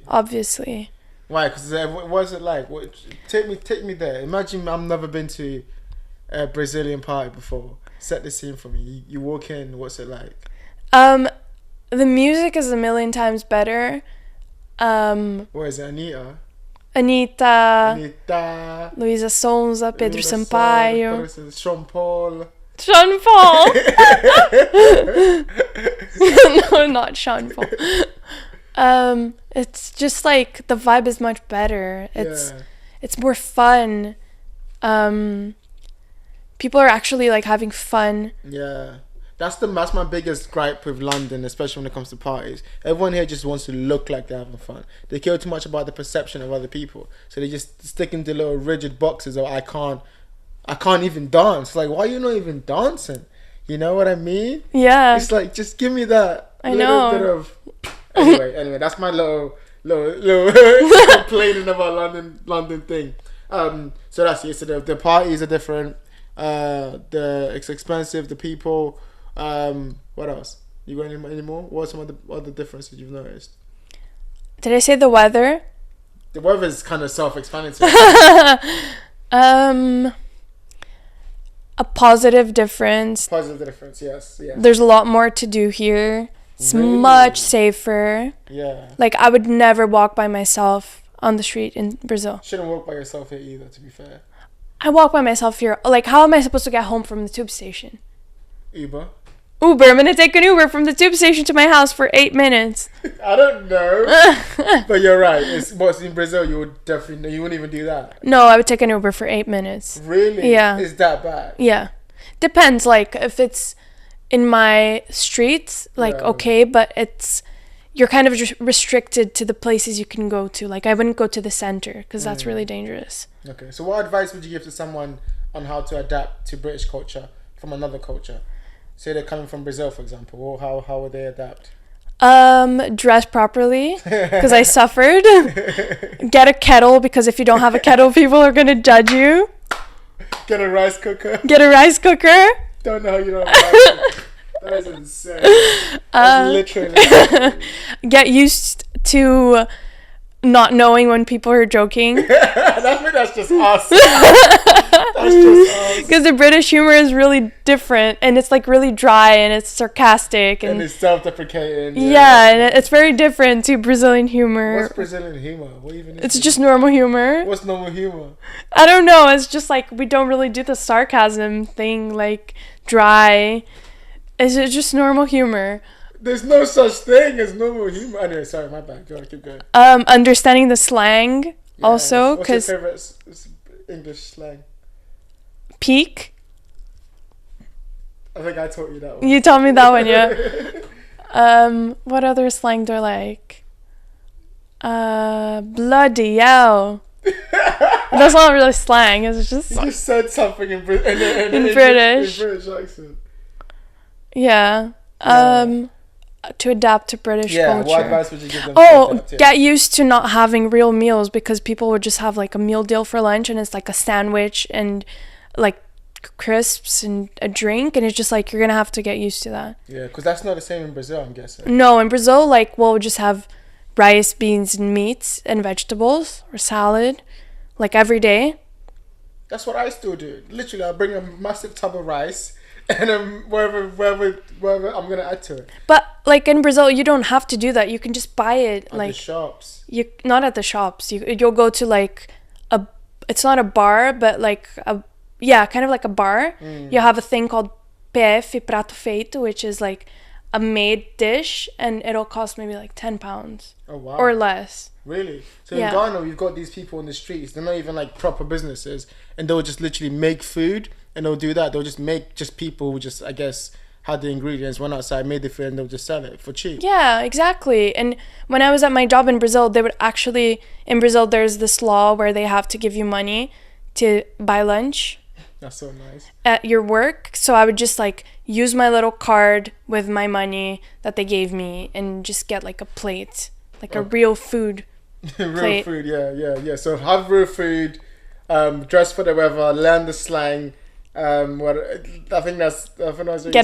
Why? Because what's it like? Take me there. Imagine I've never been to a Brazilian party before. Set the scene for me. You walk in. What's it like? The music is a million times better. What is it? Anitta, Luísa Sonza, Pedro Sampaio, Sean Paul. No, not Sean Paul. It's just like the vibe is much better. It's more fun. People are actually like having fun. Yeah. That's my biggest gripe with London, especially when it comes to parties. Everyone here just wants to look like they're having fun. They care too much about the perception of other people, so they just stick into little rigid boxes of I can't even dance. Like, why are you not even dancing? You know what I mean? Yeah. It's like, just give me that I know. Bit of. Anyway, that's my little complaining about London thing. So that's it. So the parties are different. It's expensive. The people. What else? You got any more? What are some of the other differences you've noticed? Did I say the weather? The weather is kind of self-explanatory. A positive difference. Yes. There's a lot more to do here. It's much safer. Yeah. Like, I would never walk by myself on the street in Brazil. Shouldn't walk by yourself here either, to be fair. I walk by myself here. Like, how am I supposed to get home from the tube station? Uber. I'm gonna take an Uber from the tube station to my house for 8 minutes. I don't know. But you're right. It's in Brazil, you wouldn't even do that. No, I would take an Uber for 8 minutes. Really? Yeah. Is that bad? Yeah. Depends, like, if it's in my streets, like, okay, but you're kind of just restricted to the places you can go to. Like, I wouldn't go to the center because that's really dangerous. Okay, so what advice would you give to someone on how to adapt to British culture from another culture? Say they're coming from Brazil, for example. Or how would they adapt? Dress properly, because I suffered. Get a kettle, because if you don't have a kettle, people are going to judge you. Get a rice cooker. Don't know how you don't have a rice cooker. That is insane. That's literally get used to not knowing when people are joking. That's just us. That's just us. Because the British humor is really different, and it's like really dry, and it's sarcastic, and it's self-deprecating. Yeah, and it's very different to Brazilian humor. What's Brazilian humor? What even is it's just normal humor. What's normal humor? I don't know. It's just like we don't really do the sarcasm thing, like dry. It's just normal humor. There's no such thing as normal humor. Anyway, sorry, my bad. Go on, keep going. Understanding the slang also, because what's your favorite English slang? Peak. I think I taught you that one. You taught me that one, yeah. What other slang do I like? Bloody hell. That's not really slang. It's just. You just said something in British. In British accent. Yeah. to adapt to British culture. What advice would you give them? Get used to not having real meals, because people would just have like a meal deal for lunch, and it's like a sandwich and like crisps and a drink, and it's just like you're gonna have to get used to that. Yeah, because that's not the same in Brazil, I'm guessing. No, in Brazil, like we'll just have rice, beans, and meats and vegetables or salad, like every day. That's what I still do. Literally, I'll bring a massive tub of rice, and then wherever I'm gonna add to it. But like in Brazil, you don't have to do that. You can just buy it At like the shops. You not at the shops. You'll go to like it's not a bar, but like kind of like a bar. You have a thing called PF, prato feito, which is like a made dish, and it'll cost maybe like £10. Oh wow. Or less. Really? So in Ghana, we've got these people in the streets. They're not even like proper businesses, and they'll just literally make food, and they'll do that. They'll just make just people who just, I guess, had the ingredients, went outside, made the food, and they'll just sell it for cheap. Yeah, exactly. And when I was at my job in Brazil, in Brazil, there's this law where they have to give you money to buy lunch. That's so nice. At your work. So I would just like use my little card with my money that they gave me and just get like a plate, like a real food Real food, yeah. So have real food, dress for the weather, learn the slang. Get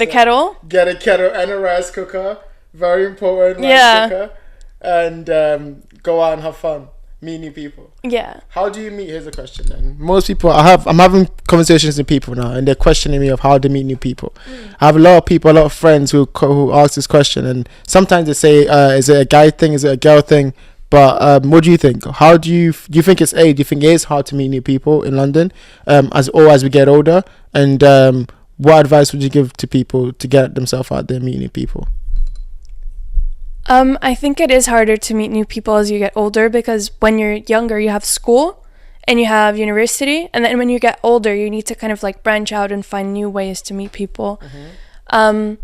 a kettle. Get a kettle and a rice cooker. Very important. Cooker. And go out and have fun. Meet new people. Yeah. How do you meet? Here's a question then. Most people, I'm having conversations with people now, and they're questioning me of how to meet new people. I have a lot of friends who ask this question, and sometimes they say, is it a guy thing? Is it a girl thing? But what do you think? How do you think it's Do you think it is hard to meet new people in London as we get older? And what advice would you give to people to get themselves out there and meet new people? I think it is harder to meet new people as you get older, because when you're younger, you have school and you have university. And then when you get older, you need to kind of like branch out and find new ways to meet people. The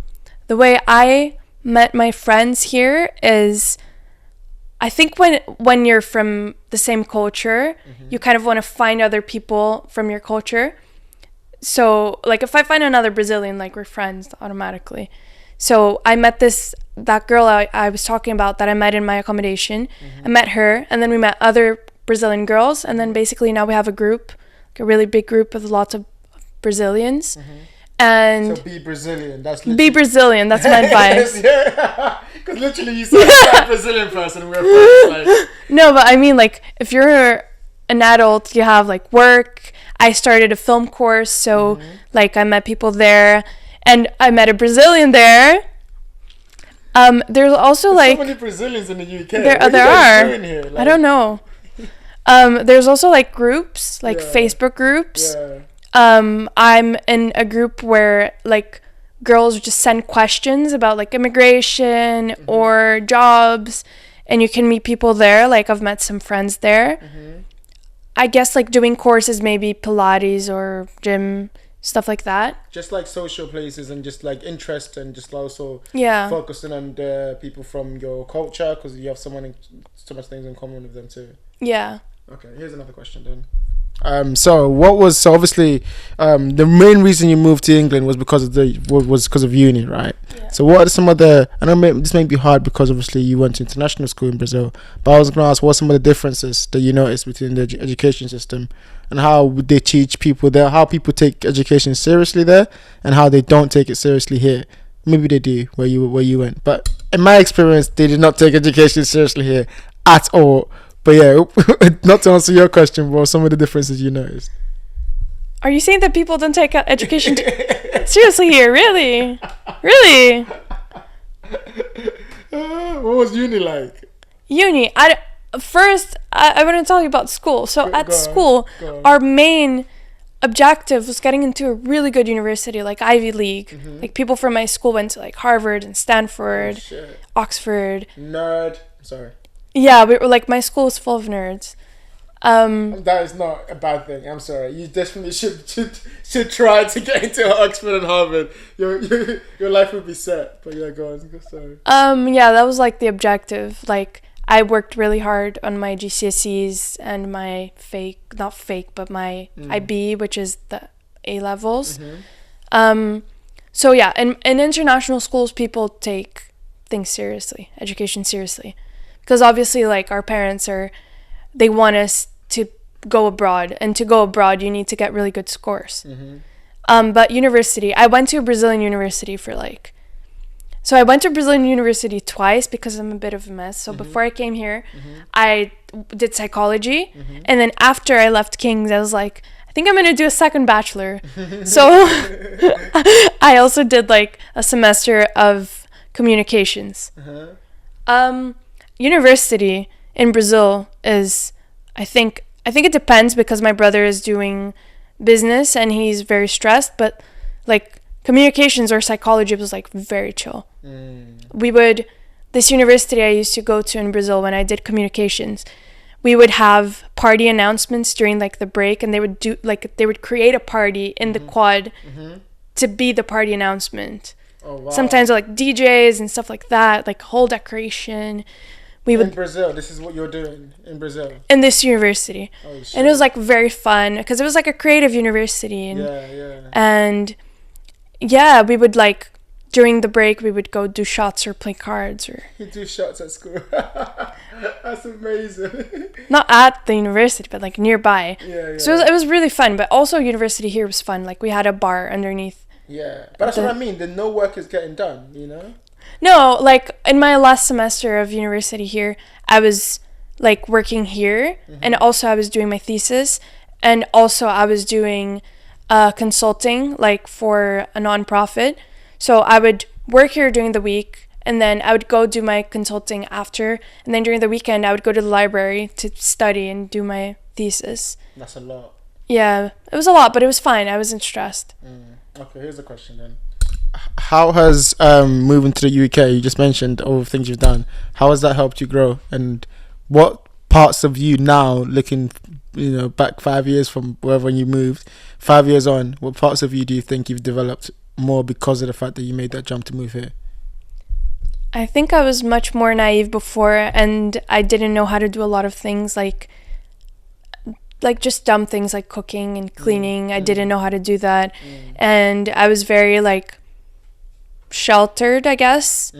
way I met my friends here is, I think when you're from the same culture, you kind of want to find other people from your culture. So like if I find another Brazilian, like we're friends automatically. So I met that girl I was talking about that I met in my accommodation. I met her, and then we met other Brazilian girls, and then basically now we have a group, like a really big group with lots of Brazilians. And so be Brazilian. That's my advice. Because literally you said you're a Brazilian person and we're friends. Like. No, but I mean, like, if you're an adult, you have like work. I started a film course, so like I met people there, and I met a Brazilian there. There's also like so many Brazilians in the UK. There are. Like, I don't know. There's also like groups, like Facebook groups. Yeah. I'm in a group where like girls just send questions about like immigration or jobs, and you can meet people there. Like I've met some friends there. I guess like doing courses, maybe Pilates or gym, stuff like that. Just like social places and just like interest, and just also focusing on the people from your culture, because you have so much things in common with them too. Yeah. Okay, here's another question then. So obviously the main reason you moved to England was because of uni, right? Yeah. So what are some other, I know this may be hard because obviously you went to international school in Brazil, but I was going to ask what are some of the differences that you noticed between the education system and how they teach people there, how people take education seriously there and how they don't take it seriously here. Maybe they do where you went, but in my experience they did not take education seriously here at all. But yeah, not to answer your question, but some of the differences you noticed. Are you saying that people don't take education seriously here? Really? Really? What was uni like? Uni. First, I want to tell you about school. So at school, our main objective was getting into a really good university, like Ivy League. Like people from my school went to like Harvard and Stanford, Oxford. Nerd. Sorry. Yeah, we were like, my school was full of nerds. That is not a bad thing. I'm sorry. You definitely should try to get into Oxford and Harvard. Your life would be set. But yeah, go on. Sorry. Yeah, that was like the objective. Like I worked really hard on my GCSEs and my my IB, which is the A levels. So yeah, in international schools, people take things seriously, education seriously. Because obviously, like, our parents they want us to go abroad. And to go abroad, you need to get really good scores. But university, I went to a Brazilian university so I went to Brazilian university twice because I'm a bit of a mess. So before I came here, I did psychology. And then after I left King's, I was like, I think I'm going to do a second bachelor. So I also did like a semester of communications. University in Brazil is, I think it depends because my brother is doing business and he's very stressed, but like communications or psychology was like very chill. This university I used to go to in Brazil when I did communications, we would have party announcements during like the break, and they would create a party in the quad to be the party announcement. Oh, wow. Sometimes like DJs and stuff like that, like whole decoration. In Brazil, this is what you're doing in Brazil? In this university. Oh, shit. And it was like very fun because it was like a creative university. And yeah, we would like, during the break, we would go do shots or play cards. You do shots at school? That's amazing. Not at the university, but like nearby. So it was really fun, but also university here was fun. Like we had a bar underneath. Yeah, but that's what I mean. No work is getting done, you know? No, like in my last semester of university here, I was like working here, and also I was doing my thesis, and also I was doing consulting like for a nonprofit. So I would work here during the week, and then I would go do my consulting after, and then during the weekend I would go to the library to study and do my thesis. That's a lot. Yeah, it was a lot, but it was fine. I wasn't stressed. Okay, here's the question then. How has moving to the UK, you just mentioned all the things you've done, how has that helped you grow? And what parts of you now, looking back 5 years from wherever you moved, 5 years on, what parts of you do you think you've developed more because of the fact that you made that jump to move here? I think I was much more naive before, and I didn't know how to do a lot of things like just dumb things like cooking and cleaning. I didn't know how to do that. And I was very like sheltered, I guess.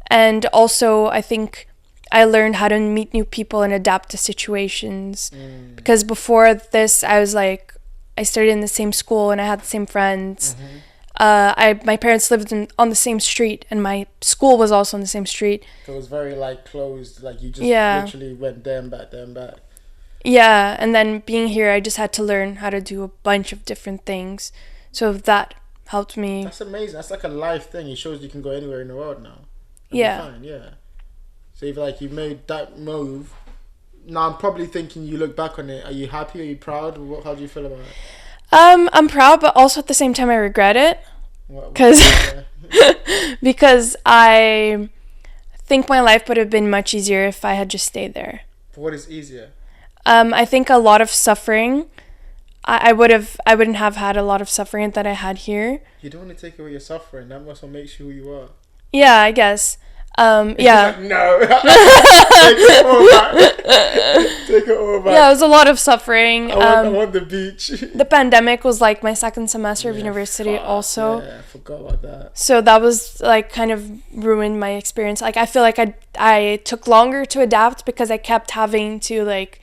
And also I think I learned how to meet new people and adapt to situations. Because before this, I was like, I started in the same school and I had the same friends. My parents lived on the same street, and my school was also on the same street. So it was very like closed, like you just literally went there and back. Yeah, and then being here, I just had to learn how to do a bunch of different things. So that helped me. That's amazing. That's like a life thing. It shows you can go anywhere in the world now. Fine, So if you made that move, now I'm probably thinking you look back on it. Are you happy? Are you proud? How do you feel about it? I'm proud, but also at the same time I regret it. Because I think my life would have been much easier if I had just stayed there. What is easier? I think a lot of suffering. I wouldn't have had a lot of suffering that I had here. You don't want to take away your suffering. That must what makes you who you are. Yeah, I guess. Yeah. Like, no. Take it all back. Take it all back. Yeah, it was a lot of suffering. I want the beach. The pandemic was like my second semester of university also. Yeah, I forgot about that. So that was like kind of ruined my experience. Like I feel like I took longer to adapt because I kept having to like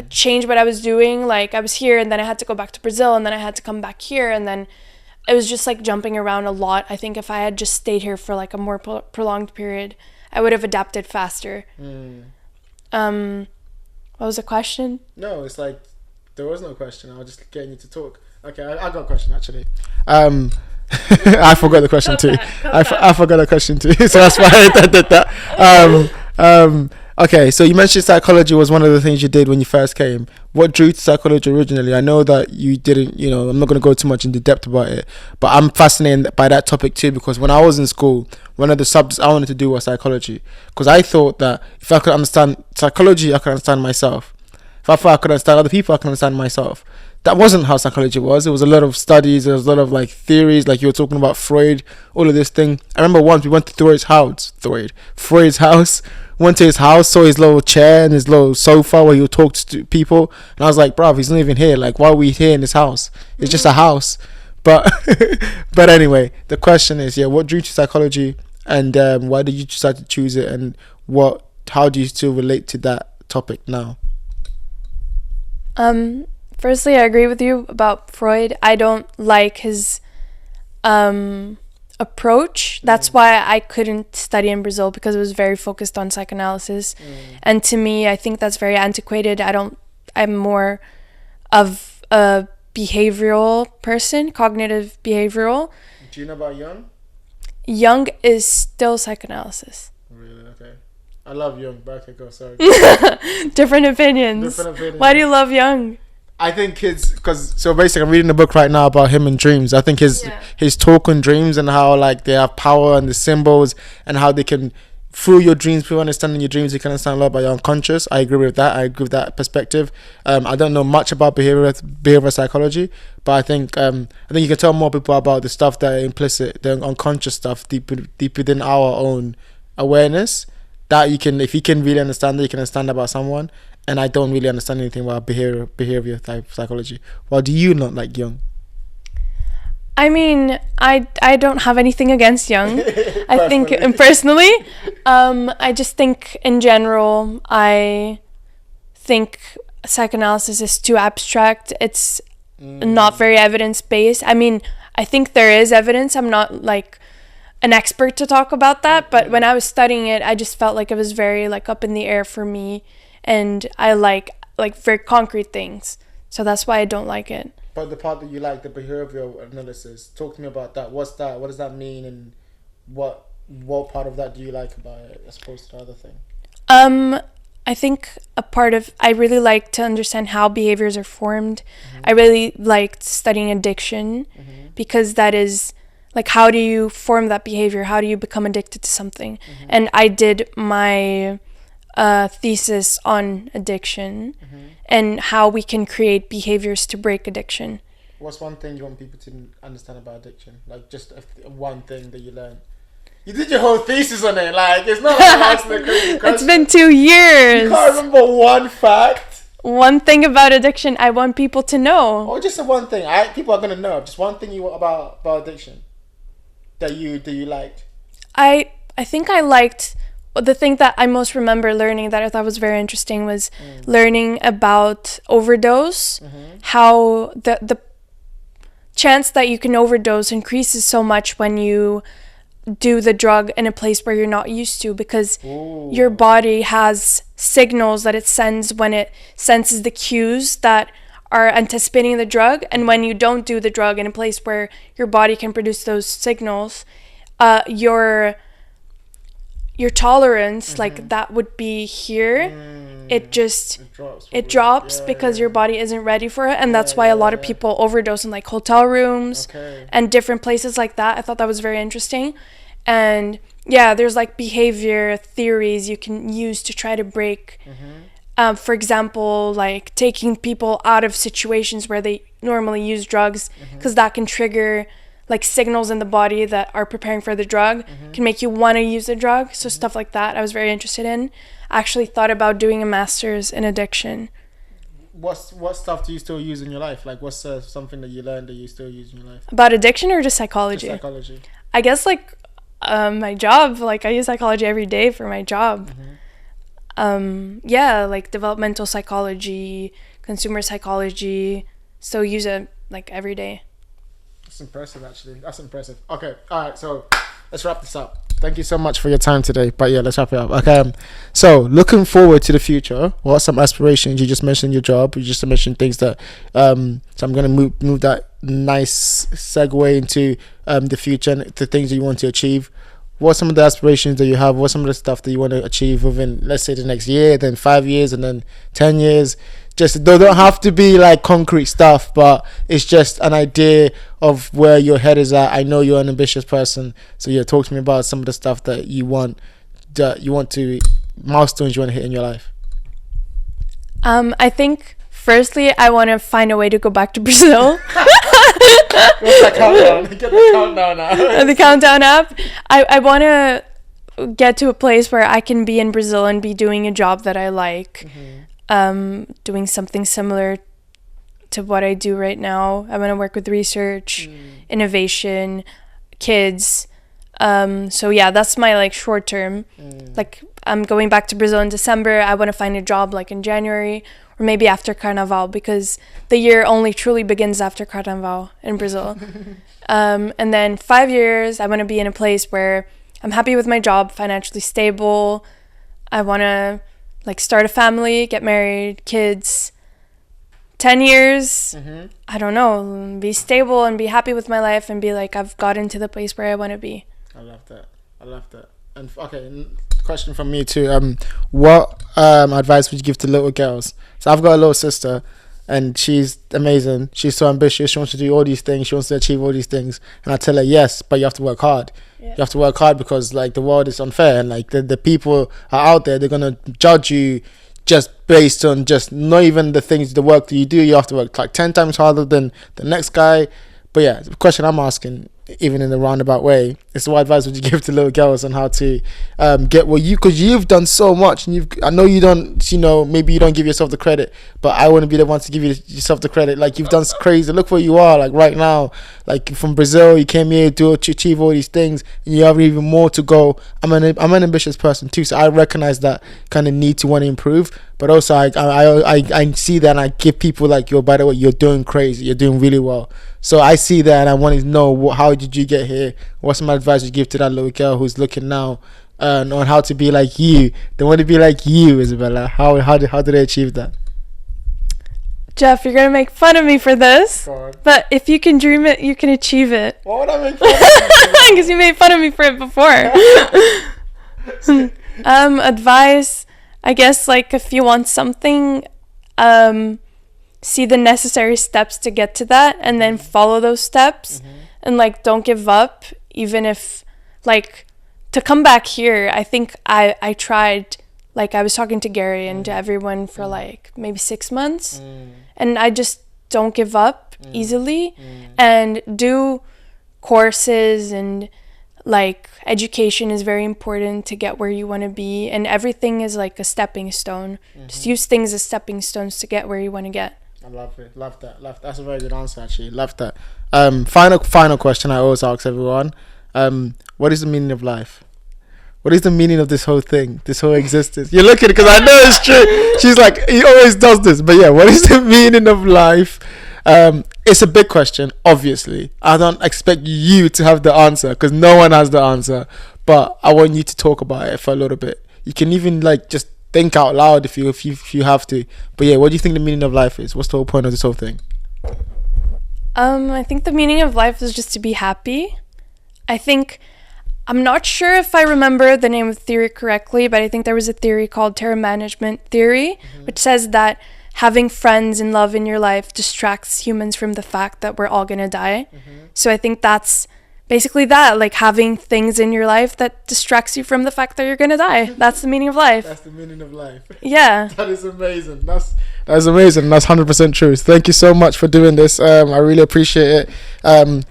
change what I was doing. Like I was here and then I had to go back to Brazil and then I had to come back here, and then it was just like jumping around a lot. I think if I had just stayed here for like a more prolonged period, I would have adapted faster. What was the question? No, it's like there was no question. I was just getting you to talk. Okay, I got a question actually. I forgot the question too. I forgot the question too. So that's why I did that. Okay, so you mentioned psychology was one of the things you did when you first came. What drew you to psychology originally? I know that you didn't, I'm not going to go too much into depth about it, but I'm fascinated by that topic too, because when I was in school, one of the subjects I wanted to do was psychology, because I thought that if I could understand psychology, I could understand myself. If I thought I could understand other people, I could understand myself. That wasn't how psychology was. It was a lot of studies, there was a lot of like theories, like you were talking about Freud, all of this thing. I remember once we went to Freud's house, went to his house, saw his little chair and his little sofa where he would talk to people, and I was like, bruv, he's not even here. Like, why are we here in this house? It's just a house. But but anyway, the question is, what drew you to psychology, And why did you decide to choose it? And how do you still relate to that topic now? Firstly, I agree with you about Freud. I don't like his approach. That's why I couldn't study in Brazil, because it was very focused on psychoanalysis. And to me, I think that's very antiquated. I'm more of a behavioral person, cognitive behavioral. Do you know about Jung? Jung is still psychoanalysis. Really? Okay. I love Jung, but okay, go, sorry. Different opinions. Why do you love Jung? I think so basically I'm reading a book right now about him and dreams. I think his talk on dreams and how like they have power and the symbols and how they can, through your dreams, through understanding your dreams, you can understand a lot about your unconscious. I agree with that. I agree with that perspective. I don't know much about behavioral psychology, but I think you can tell more people about the stuff that are implicit, the unconscious stuff deep within our own awareness. That if you can really understand it, you can understand about someone. And I don't really understand anything about behavior type psychology. Well, do you not like Jung? I mean, I don't have anything against Jung. I think personally, I just think in general, I think psychoanalysis is too abstract. It's not very evidence-based. I mean, I think there is evidence. I'm not like an expert to talk about that, but when I was studying it, I just felt like it was very like up in the air for me. And I like very concrete things. So that's why I don't like it. But the part that you like, the behavioral analysis, talk to me about that. What's that? What does that mean? And what part of that do you like about it as opposed to the other thing? I think I really like to understand how behaviors are formed. I really liked studying addiction because that is like, how do you form that behavior? How do you become addicted to something? And I did my thesis on addiction and how we can create behaviors to break addiction. What's one thing you want people to understand about addiction? Like just one thing that you learned. You did your whole thesis on it. Like it's not like asking a crazy question. It's been 2 years. You can't remember one fact. One thing about addiction I want people to know. Or just one thing. People are gonna know. Just one thing you want about addiction that you liked. I think I liked. The thing that I most remember learning that I thought was very interesting was learning about overdose, how the chance that you can overdose increases so much when you do the drug in a place where you're not used to, because your body has signals that it sends when it senses the cues that are anticipating the drug, and when you don't do the drug in a place where your body can produce those signals, your tolerance, like that would be here, it drops because your body isn't ready for it. And that's why a lot of people overdose in like hotel rooms and different places like that. I thought that was very interesting. And yeah, there's like behavior theories you can use to try to break, for example, like taking people out of situations where they normally use drugs, because that can trigger like signals in the body that are preparing for the drug, can make you want to use the drug. So stuff like that I was very interested in. I actually thought about doing a master's in addiction. What stuff do you still use in your life? Like what's something that you learned that you still use in your life? About addiction or just psychology? Just psychology. I guess like my job, like I use psychology every day for my job. Yeah, like developmental psychology, consumer psychology, so use it like every day. That's impressive, actually. That's impressive. Okay, all right, so let's wrap this up. Thank you so much for your time today. But yeah, let's wrap it up. Okay, so looking forward to the future, what are some aspirations? You just mentioned your job. You just mentioned things that, so I'm going to move that nice segue into the future and the things that you want to achieve. What are some of the aspirations that you have? What's some of the stuff that you want to achieve within, let's say, the next year, then 5 years, and then 10 years? Just they don't have to be like concrete stuff, but it's just an idea of where your head is at. I know you're an ambitious person, so yeah, talk to me about some of the stuff that you want to, milestones you want to hit in your life. I think firstly I want to find a way to go back to Brazil. What's that countdown? Get the countdown now. The countdown app. I want to get to a place where I can be in Brazil and be doing a job that I like. Doing something similar to what I do right now. I want to work with research, innovation, kids, So yeah, that's my like short term. Like I'm going back to Brazil in December. I want to find a job like in January or maybe after Carnaval, because the year only truly begins after Carnaval in Brazil. And then 5 years, I want to be in a place where I'm happy with my job, financially stable. I want to like start a family, get married, kids. 10 years, I don't know, be stable and be happy with my life and be like, I've gotten to the place where I want to be. I love that. And okay, question from me too. What advice would you give to little girls? So I've got a little sister, and she's amazing. She's so ambitious. She wants to do all these things. She wants to achieve all these things. And I tell her, yes, but you have to work hard. Yeah. You have to work hard because like the world is unfair, and like the people are out there. They're gonna judge you just based on just not even the things, the work that you do. You have to work like 10 times harder than the next guy. But yeah, the question I'm asking, even in a roundabout way, is what advice would you give to little girls on how to get what you, because you've done so much, and I know you don't, maybe you don't give yourself the credit, but I want to be the one to give yourself the credit. Like, you've done crazy. Look where you are, like right now, like from Brazil, you came here to achieve all these things, and you have even more to go. I'm an ambitious person too, so I recognize that kind of need to want to improve, but also I see that, and I give people like, yo, by the way, you're doing crazy, you're doing really well. So I see that, and I want to know, how did you get here? What's some advice you give to that little girl who's looking now on how to be like you? They want to be like you, Isabela. How did they achieve that? Jeff, you're going to make fun of me for this, but if you can dream it, you can achieve it. Why would I make fun of you? Because you made fun of me for it before. Advice, I guess, like, if you want something, see the necessary steps to get to that, and then follow those steps, and like don't give up. Even if like to come back here, I think I tried, like I was talking to Gary and to everyone for like maybe 6 months, and I just don't give up easily, and do courses, and like education is very important to get where you want to be, and everything is like a stepping stone. Just use things as stepping stones to get where you want to get. I love it. Love that. That's a very good answer, actually. Love that. Final question I always ask everyone. What is the meaning of life? What is the meaning of this whole thing? This whole existence? You're looking, because I know it's true. She's like, he always does this. But yeah, what is the meaning of life? It's a big question, obviously. I don't expect you to have the answer, because no one has the answer. But I want you to talk about it for a little bit. You can even like just think out loud if you have to. But yeah, what do you think the meaning of life is? What's the whole point of this whole thing? I think the meaning of life is just to be happy. I'm not sure if I remember the name of the theory correctly, but I think there was a theory called terror management theory, which says that having friends and love in your life distracts humans from the fact that we're all gonna die. So I think that's basically that, like having things in your life that distracts you from the fact that you're gonna die. That's the meaning of life. That's the meaning of life. Yeah. That is amazing. That's amazing. That's 100% true. Thank you so much for doing this. I really appreciate it.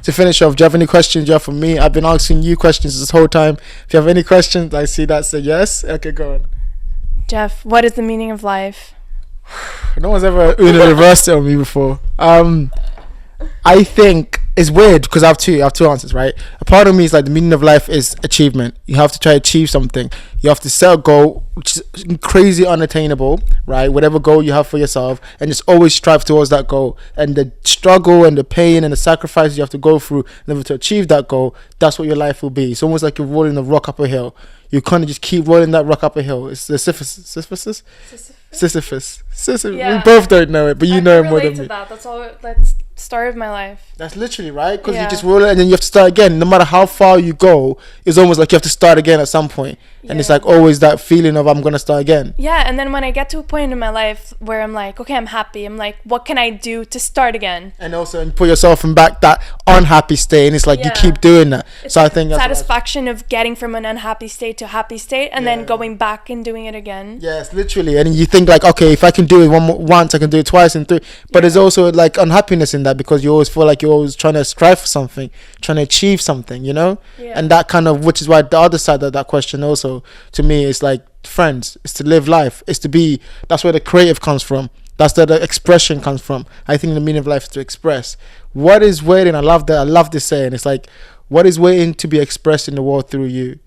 To finish off, do you have any questions you have for me? I've been asking you questions this whole time. If you have any questions, I see that say yes. Okay, go on. Jeff, what is the meaning of life? No one's ever reversed it on me before. I think it's weird because I have two answers, right? A part of me is like the meaning of life is achievement. You have to try to achieve something. You have to set a goal which is crazy unattainable, right? Whatever goal you have for yourself, and just always strive towards that goal. And the struggle and the pain and the sacrifices you have to go through in order to achieve that goal, that's what your life will be. It's almost like you're rolling a rock up a hill. You kind of just keep rolling that rock up a hill. It's the Sisyphus. Yeah. We both don't know it, but you know it more than me. That's all. That's the story of my life. That's literally right, because you just roll it and then you have to start again. No matter how far you go, it's almost like you have to start again at some point. And it's like always that feeling of I'm gonna start again. Yeah, and then when I get to a point in my life where I'm like, okay, I'm happy, I'm like, what can I do to start again? And also and put yourself in back that unhappy state, and it's like you keep doing that. It's so like I think that's satisfaction of getting from an unhappy state to a happy state, and then going back and doing it again. Yes, literally. And you think like, okay, if I can do it once, I can do it twice and three. But there's also like unhappiness in that, because you always feel like you're always trying to strive for something, trying to achieve something, you know? And that kind of, which is why the other side of that question also to me is like friends, is to live life, is to be, that's where the creative comes from, that's where the expression comes from. I think the meaning of life is to express. What is weird, and I love that, I love this saying, it's like what is waiting to be expressed in the world through you?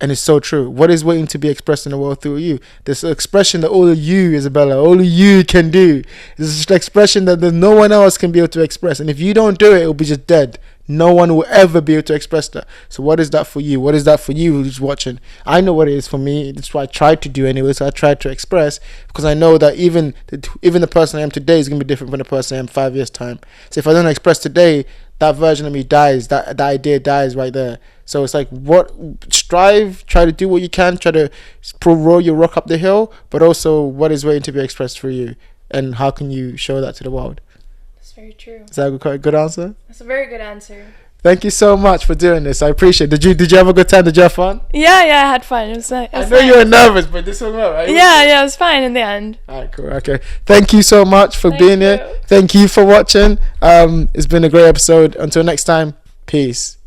And it's so true. What is waiting to be expressed in the world through you? This expression that all of you, Isabella, all of you can do. This is an expression that no one else can be able to express. And if you don't do it, it'll be just dead. No one will ever be able to express that. So what is that for you? What is that for you who's watching? I know what it is for me. That's what I tried to do anyway. So I tried to express, because I know that even the person I am today is going to be different from the person I am 5 years' time. So if I don't express today, that version of me dies. That idea dies right there. So it's like, try to do what you can, try to roll your rock up the hill, but also what is waiting to be expressed for you, and how can you show that to the world? That's very true. Is that a good answer? That's a very good answer. Thank you so much for doing this. I appreciate it. Did you have a good time? Did you have fun? Yeah, I had fun. It was nice. I know you were nervous, but this went well, right? Yeah, it was fine in the end. Alright, cool. Okay. Thank you so much for being here. You. Thank you for watching. It's been a great episode. Until next time, peace.